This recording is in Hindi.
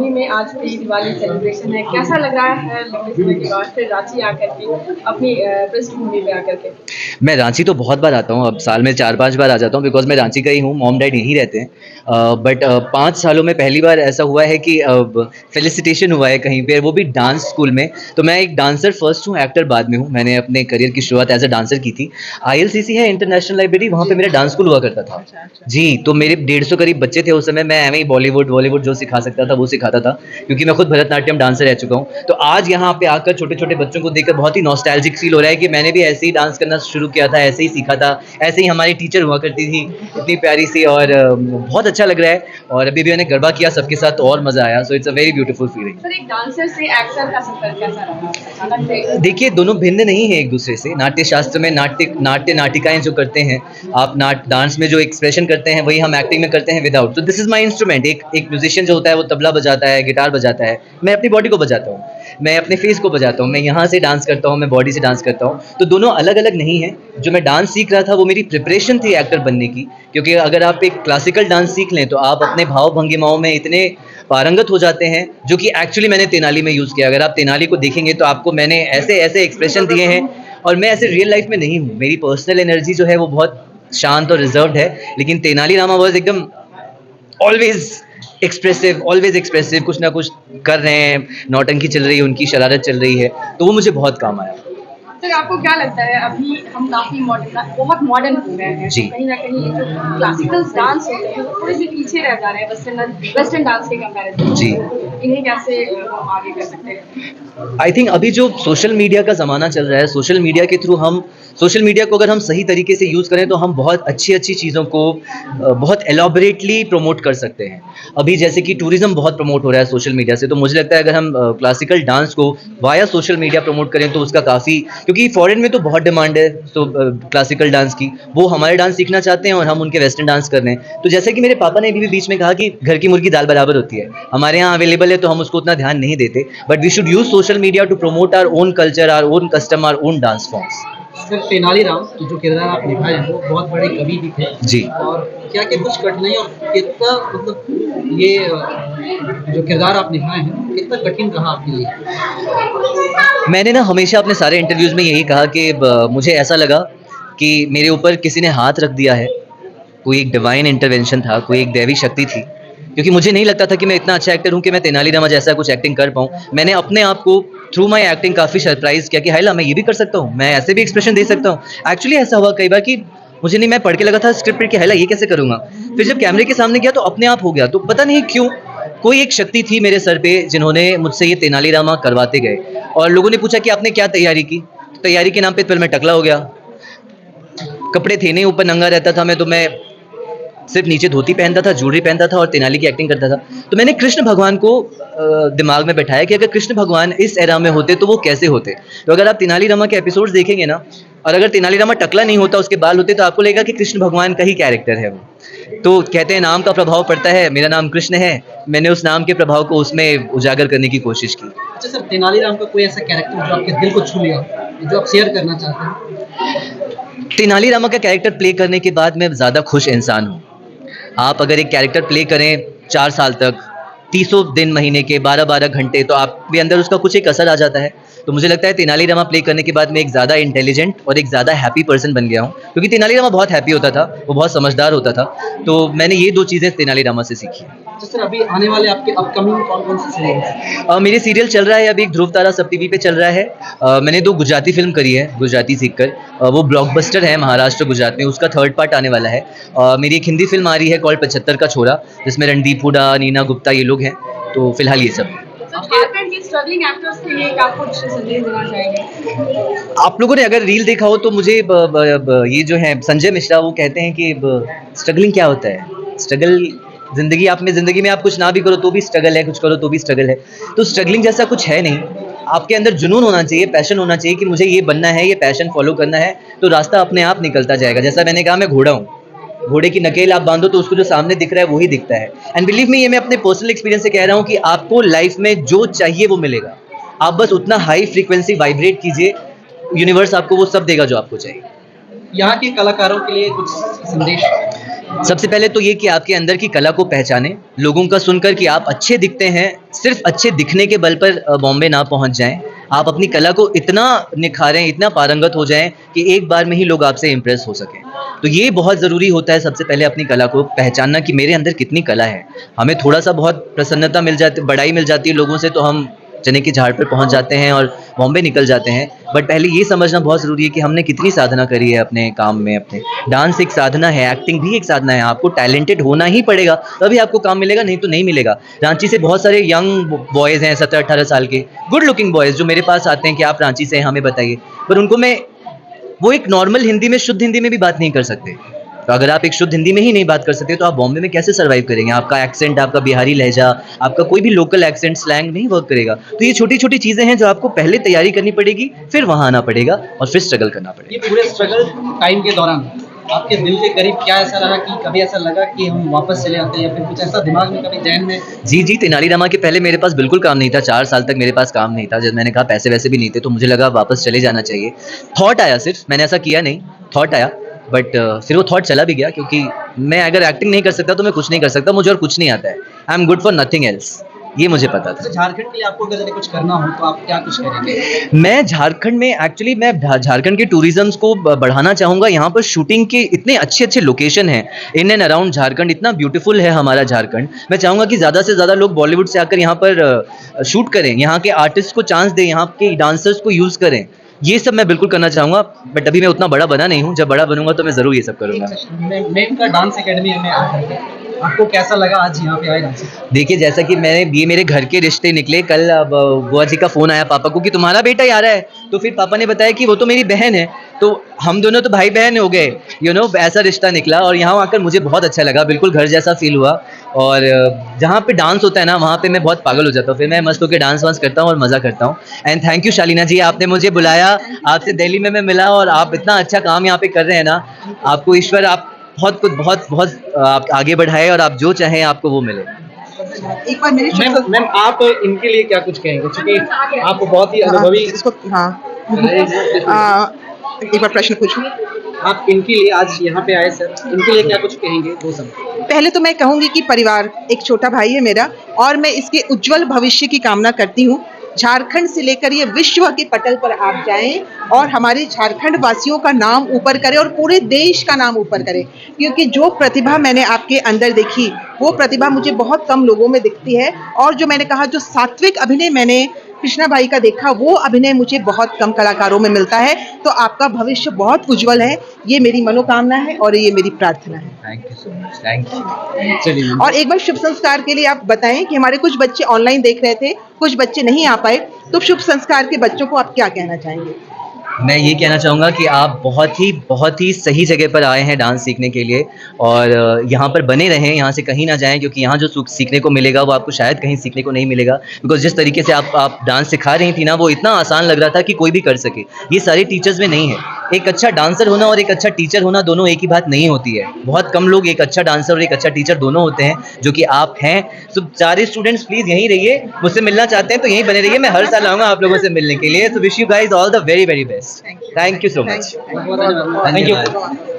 रजनी में आज प्री दिवाली सेलिब्रेशन है, कैसा लग रहा है लंबे समय के बाद फिर रांची आकर के अपनी पृष्ठभूमि पे आकर के? मैं रांची तो बहुत बार आता हूँ, अब साल में 4-5 बार आ जाता हूँ बिकॉज़ मैं रांची का ही हूँ, मॉम-डैड यहीं रहते हैं। बट 5 सालों में पहली बार ऐसा हुआ है कि फेलिसिटेशन हुआ है कहीं पे, वो भी डांस स्कूल में। तो मैं एक डांसर फर्स्ट हूँ, एक्टर बाद में हूँ। मैंने अपने करियर की शुरुआत एज़ अ डांसर की थी। आईएलसीसी है इंटरनेशनल लाइब्रेरी, वहाँ पे मेरा डांस स्कूल हुआ करता था। जी, तो मेरे 150 करीब बच्चे थे उस समय। मैं एवें ही बॉलीवुड जो सिखा सकता था वो सिखाता था, क्योंकि मैं खुद भरतनाट्यम डांसर रह चुका हूँ। तो आज यहाँ पे आकर छोटे-छोटे बच्चों को देखकर बहुत ही नॉस्टैल्जिक फ़ील हो रहा है कि मैंने भी ऐसे ही डांस करना शुरू किया था, ऐसे ही सीखा था, ऐसे ही हमारी टीचर हुआ करती थी, इतनी प्यारी सी, और बहुत अच्छा लग रहा है। और अभी भी मैंने गरबा किया सबके साथ, तो और मज़ा आया। So it's a very beautiful feeling. Sir, एक डांसर से एक्टर का सफर कैसा रहा? अचानक से देखिए, दोनों भिन्न नहीं है एक दूसरे से। नाट्य शास्त्र में नाटिकाएँ जो करते हैं, आप डांस में जो एक्सप्रेशन करते हैं वही हम एक्टिंग में करते हैं विदाउट। तो दिस इज़ माय इंस्ट्रूमेंट। एक म्यूज़िशियन जो होता है वो तबला बजाता है, गिटार बजाता है, मैं अपनी बॉडी को बजाता हूँ, मैं अपने फेस को बजाता हूँ, मैं यहाँ से डांस करता हूँ, मैं बॉडी से डांस करता हूँ। तो दोनों अलग-अलग नहीं हैं। जो मैं डांस सीख रहा था वो मेरी प्रिपरेशन थी एक्टर बनने की, क्योंकि अगर आप एक क्लासिकल डांस सीख लें तो आप अपने भाव भंगिमाओं में इतने पारंगत हो जाते हैं, जो कि एक्चुअली मैंने तेनाली में यूज़ किया। अगर आप तेनाली को देखेंगे तो आपको मैंने ऐसे-ऐसे एक्सप्रेशन दिए हैं, और मैं ऐसे रियल लाइफ़ में नहीं हूँ। मेरी पर्सनल एनर्जी जो है वो बहुत शांत और रिज़र्व्ड है, लेकिन तेनाली रामा वाज़ एकदम ऑलवेज़ एक्सप्रेसिव, कुछ ना कुछ कर रहे हैं, नौटंकी चल रही है, उनकी शरारत चल रही है, तो वो मुझे बहुत काम आया। सर, आपको क्या लगता है अभी हम काफ़ी बहुत मॉडर्न हो गए हैं, जी। तो कहीं न कहीं जो क्लासिकल डांस होते हैं वो थोड़े से पीछे रह जा रहे हैं वेस्टर्न डांस के कंपैरिज़न में। जी। तो इन्हें कैसे हम आगे कर सकते हैं? आई थिंक अभी जो सोशल मीडिया का ज़माना चल रहा है, सोशल मीडिया के थ्रू हम सोशल मीडिया को अगर हम सही तरीके से यूज़ करें तो हम बहुत अच्छी-अच्छी चीज़ों को बहुत एलॉबरेटली प्रमोट कर सकते हैं। अभी जैसे कि टूरिज़्म बहुत प्रमोट हो रहा है सोशल मीडिया से, तो मुझे लगता है अगर हम क्लासिकल डांस को वाया सोशल मीडिया प्रमोट करें तो उसका काफ़ी, क्योंकि फॉरेन में तो बहुत डिमांड है तो क्लासिकल डांस की, वो हमारे डांस सीखना चाहते हैं और हम उनके वेस्टर्न डांस कर रहे हैं। तो जैसे कि मेरे पापा ने भी बीच में कहा कि घर की मुर्गी दाल बराबर होती है, हमारे यहाँ अवेलेबल है तो हम उसको उतना ध्यान नहीं देते, but we should use social media to promote our own culture, our own custom, our own dance forms. Sir, Tenaliram की जो किरदार आप निभाए हैं वो बहुत बड़े कवि भी थे। जी। और क्या-क्या कुछ कठिनाई और कितना मतलब ये जो किरदार आप निभाए हैं कितना कठिन रहा आपके लिए? मैंने ना हमेशा अपने सारे इंटरव्यूज़ में यही कहा कि मुझे ऐसा लगा कि मेरे ऊपर किसी ने हाथ रख दिया है, कोई एक डिवाइन इंटरवेंशन था, कोई एक दैवी शक्ति थी, क्योंकि मुझे नहीं लगता था कि मैं इतना अच्छा एक्टर हूँ कि मैं तेनालीरामा जैसा कुछ एक्टिंग कर पाऊँ। मैंने अपने आप को थ्रू माय एक्टिंग काफ़ी सरप्राइज़ किया कि हायला मैं ये भी कर सकता हूँ, मैं ऐसे भी एक्सप्रेशन दे सकता हूँ। एक्चुअली ऐसा हुआ कई बार कि मुझे नहीं, मैं पढ़ के लगा था स्क्रिप्ट पढ़ के, हायला ये कैसे करूँगा? फिर जब कैमरे के सामने गया तो अपने आप हो गया। तो पता नहीं क्यों कोई एक शक्ति थी मेरे सर पे जिन्होंने मुझसे ये तेनालीरामा करवाते गए, और लोगों ने पूछा कि आपने क्या तैयारी की? तो तैयारी के नाम पे फिर मैं टकला हो गया। कपड़े थे नहीं, ऊपर नंगा रहता था मैं, तो मैं सिर्फ नीचे धोती पहनता था, ज्वेलरी पहनता था और तेनाली की एक्टिंग करता था। तो मैंने कृष्ण भगवान को दिमाग में बैठाया कि अगर कृष्ण भगवान इस एरा में होते तो वो कैसे होते। तो अगर आप तेनालीरामा के एपिसोड्स देखेंगे ना, और अगर तेनालीरामा टकला नहीं होता, उसके बाल होते, तो आपको लगेगा कि कृष्ण भगवान का ही कैरेक्टर है वो। तो कहते हैं नाम का प्रभाव पड़ता है, मेरा नाम कृष्ण है, मैंने उस नाम के प्रभाव को उसमें उजागर करने की कोशिश की। अच्छा सर, तेनालीराम का कोई ऐसा कैरेक्टर जो आपके दिल को छू लिया हो, जो आप शेयर करना चाहते हैं? तेनालीरामा का कैरेक्टर प्ले करने के बाद मैं ज़्यादा खुश इंसान हूँ। आप अगर एक कैरेक्टर प्ले करें 4 साल तक, 30 दिन महीने के 12-12 घंटे, तो आपके अंदर उसका कुछ एक असर आ जाता है। तो मुझे लगता है तेनालीरामा प्ले करने के बाद मैं एक ज़्यादा इंटेलिजेंट और एक ज़्यादा हैप्पी पर्सन बन गया हूँ, क्योंकि तेनालीरामा बहुत हैप्पी होता था, वो बहुत समझदार होता था। तो मैंने ये 2 चीज़ें तेनालीरामा से सीखी हैं। अच्छा सर, अभी आने वाले आपके अपकमिंग कौन-कौन से सीरियल्स? मेरे सीरियल चल रहा है अभी, एक ध्रुव तारा सब टीवी पे चल रहा है। मैंने 2 गुजराती फ़िल्म करी है, गुजराती सीखकर। वो ब्लॉकबस्टर है महाराष्ट्र, गुजरात में, उसका 3rd पार्ट आने वाला है। मेरी एक हिंदी फ़िल्म आ रही है कॉल्ड 75 का छोरा, जिसमें रणदीप हुडा, नीना गुप्ता ये लोग हैं। तो फिलहाल ये सब। तो झारखंड के स्ट्रगलिंग एक्टर्स के लिए क्या कुछ संदेश देना चाहेंगे? आप लोगों ने अगर रील देखा हो तो मुझे ये जो है संजय मिश्रा, वो कहते हैं कि स्ट्रगलिंग क्या होता है? स्ट्रगल ज़िंदगी में आप कुछ ना भी करो तो भी स्ट्रगल है, कुछ करो तो भी स्ट्रगल है। तो स्ट्रगलिंग जैसा कुछ है नहीं। आपके अंदर जुनून होना चाहिए, पैशन होना चाहिए कि मुझे ये बनना है, ये पैशन फ़ॉलो करना है, तो रास्ता अपने आप निकलता जाएगा। जैसा मैंने कहा, मैं घोड़ा हूँ। घोड़े की नकेल आप बांधो तो उसको जो सामने दिख रहा है वो ही दिखता है। एंड बिलीव मी, ये मैं अपने पर्सनल एक्सपीरियंस से कह रहा हूँ कि आपको लाइफ में जो चाहिए वो मिलेगा। आप बस उतना हाई फ्रीक्वेंसी वाइब्रेट कीजिए, यूनिवर्स आपको वो सब देगा जो आपको चाहिए। यहाँ के कलाकारों के लिए कुछ संदेश? सबसे पहले तो ये कि आपके अंदर की कला को पहचानें, लोगों का सुनकर कि आप अच्छे दिखते हैं, सिर्फ अच्छे दिखने के बल पर बॉम्बे ना पहुंच जाएं। आप अपनी कला को इतना निखारें, इतना पारंगत हो जाएं कि एक बार में ही लोग आपसे इम्प्रेस हो सकें। तो ये बहुत ज़रूरी होता है सबसे पहले अपनी कला को पहचानना कि मेरे अंदर कितनी कला है। हमें थोड़ा सा बहुत प्रसन्नता मिल जाती, बड़ाई मिल जाती है लोगों से, तो हम चने की झाड़ पर पहुंच जाते हैं और बॉम्बे निकल जाते हैं। बट पहले ये समझना बहुत ज़रूरी है कि हमने कितनी साधना करी है अपने काम में। अपने डांस एक साधना है, एक्टिंग भी एक साधना है। आपको टैलेंटेड होना ही पड़ेगा, तभी आपको काम मिलेगा, नहीं तो नहीं मिलेगा। रांची से बहुत सारे यंग बॉयज़ हैं 17-18 साल के, गुड लुकिंग बॉयज़, जो मेरे पास आते हैं कि आप रांची से हैं, हमें बताइए। पर उनको मैं वो एक नॉर्मल हिंदी में, शुद्ध हिंदी में भी बात नहीं कर सकते। तो अगर आप एक शुद्ध हिंदी में ही नहीं बात कर सकते तो आप बॉम्बे में कैसे सर्वाइव करेंगे? आपका एक्सेंट, आपका बिहारी लहजा, आपका कोई भी लोकल एक्सेंट, स्लैंग नहीं वर्क करेगा। तो ये छोटी-छोटी चीज़ें हैं जो आपको पहले तैयारी करनी पड़ेगी, फिर वहाँ आना पड़ेगा और फिर स्ट्रगल करना ये पड़ेगा। पूरे स्ट्रगल टाइम के दौरान आपके दिल के करीब क्या ऐसा रहा कि कभी ऐसा लगा कि हम वापस चले आते हैं, या फिर कुछ ऐसा दिमाग में कभी ज़हन में? जी, जी, तेनालीरामा के पहले मेरे पास बिल्कुल काम नहीं था, 4 साल तक मेरे पास काम नहीं था। जब मैंने कहा पैसे-वैसे भी नहीं थे, तो मुझे लगा वापस चले जाना चाहिए। थॉट आया सिर्फ, मैंने ऐसा किया नहीं, थॉट आया, बट फिर वो थॉट चला भी गया, क्योंकि मैं अगर एक्टिंग नहीं कर सकता तो मैं कुछ नहीं कर सकता, मुझे और कुछ नहीं आता है। I am good for nothing else, ये मुझे पता था। तो झारखंड के लिए आपको अगर यदि कुछ करना हो तो आप क्या कुछ करेंगे? मैं झारखंड में एक्चुअली मैं झारखंड के टूरिज़्म्स को बढ़ाना चाहूँगा। यहाँ पर शूटिंग के इतने अच्छे-अच्छे लोकेशन हैं इन एंड अराउंड झारखंड, इतना ब्यूटीफुल है हमारा झारखंड। मैं चाहूँगा कि ज़्यादा से ज़्यादा लोग बॉलीवुड से आकर यहाँ पर शूट करें, यहाँ के आर्टिस्ट को चांस दें, यहाँ के डांसर्स को यूज़ करें। ये सब मैं बिल्कुल करना चाहूँगा, बट अभी मैं उतना बड़ा बना नहीं हूँ। जब बड़ा बनूँगा तो मैं ज़रूर ये सब करूँगा। मेनका डांस एकेडमी में आकर के आपको कैसा लगा आज यहाँ पे आए डांस? देखिए, जैसा कि ये मेरे घर के रिश्ते निकले। कल बुआ जी का फ़ोन आया पापा को कि तुम्हारा बेटा ही आ रहा है। तो फिर पापा ने बताया कि वो तो मेरी बहन है, तो हम दोनों तो भाई बहन हो गए, ऐसा रिश्ता निकला। और यहाँ आकर मुझे बहुत अच्छा लगा, बिल्कुल घर जैसा फील हुआ। और जहाँ पे डांस होता है ना, वहाँ पे मैं बहुत पागल हो जाता हूँ। फिर मैं मस्त होकर डांस वांस करता हूँ और मज़ा करता हूँ। एंड थैंक यू शालीना जी, आपने मुझे बुलाया, आपसे दिल्ली में मैं मिला, और आप इतना अच्छा काम यहाँ पे कर रहे हैं ना। आपको ईश्वर आप बहुत कुछ बहुत आप आगे बढ़ाए, और आप जो चाहें आपको वो मिले। एक बार मेरी मैम आप इनके लिए क्या कुछ कहेंगे, क्योंकि आप बहुत ही अनुभवी। इसको एक बार प्रश्न पूछूं। आप इनके लिए आज यहाँ पे आए सर, इनके लिए क्या कुछ कहेंगे? 2 शब्द। पहले तो मैं कहूंगी कि परिवार, एक छोटा भाई है मेरा, और मैं इसके उज्जवल भविष्य की कामना करती हूँ। झारखंड से लेकर ये विश्व के पटल पर आप जाएं और हमारे झारखंड वासियों का नाम ऊपर करें और पूरे देश का नाम ऊपर करें, क्योंकि जो प्रतिभा मैंने आपके अंदर देखी वो प्रतिभा मुझे बहुत कम लोगों में दिखती है। और जो मैंने कहा, जो सात्विक अभिनय मैंने कृष्णा भाई का देखा, वो अभिनय मुझे बहुत कम कलाकारों में मिलता है। तो आपका भविष्य बहुत उज्जवल है, ये मेरी मनोकामना है और ये मेरी प्रार्थना है। Thank you so much, thank you. चलिए और एक बार शुभ संस्कार के लिए आप बताएं कि हमारे कुछ बच्चे ऑनलाइन देख रहे थे, कुछ बच्चे नहीं आ पाए, तो शुभ संस्कार के बच्चों को आप क्या कहना चाहेंगे? मैं ये कहना चाहूँगा कि आप बहुत ही सही जगह पर आए हैं डांस सीखने के लिए, और यहाँ पर बने रहें, यहाँ से कहीं ना जाएं, क्योंकि यहाँ जो सीखने को मिलेगा वो आपको शायद कहीं सीखने को नहीं मिलेगा। बिकॉज जिस तरीके से आप डांस सिखा रही थी ना, वो इतना आसान लग रहा था कि कोई भी कर सके। ये सारे टीचर्स में नहीं है। एक अच्छा डांसर होना और एक अच्छा टीचर होना दोनों एक ही बात नहीं होती है। बहुत कम लोग एक अच्छा डांसर और एक अच्छा टीचर दोनों होते हैं, जो कि आप हैं। तो सारे स्टूडेंट्स प्लीज़ यहीं रहिए, मुझसे मिलना चाहते हैं तो यहीं बने रहिए। मैं हर साल आऊँगा आप लोगों से मिलने के लिए। तो wish you guys all the very very best. Thank you so much. Thank you.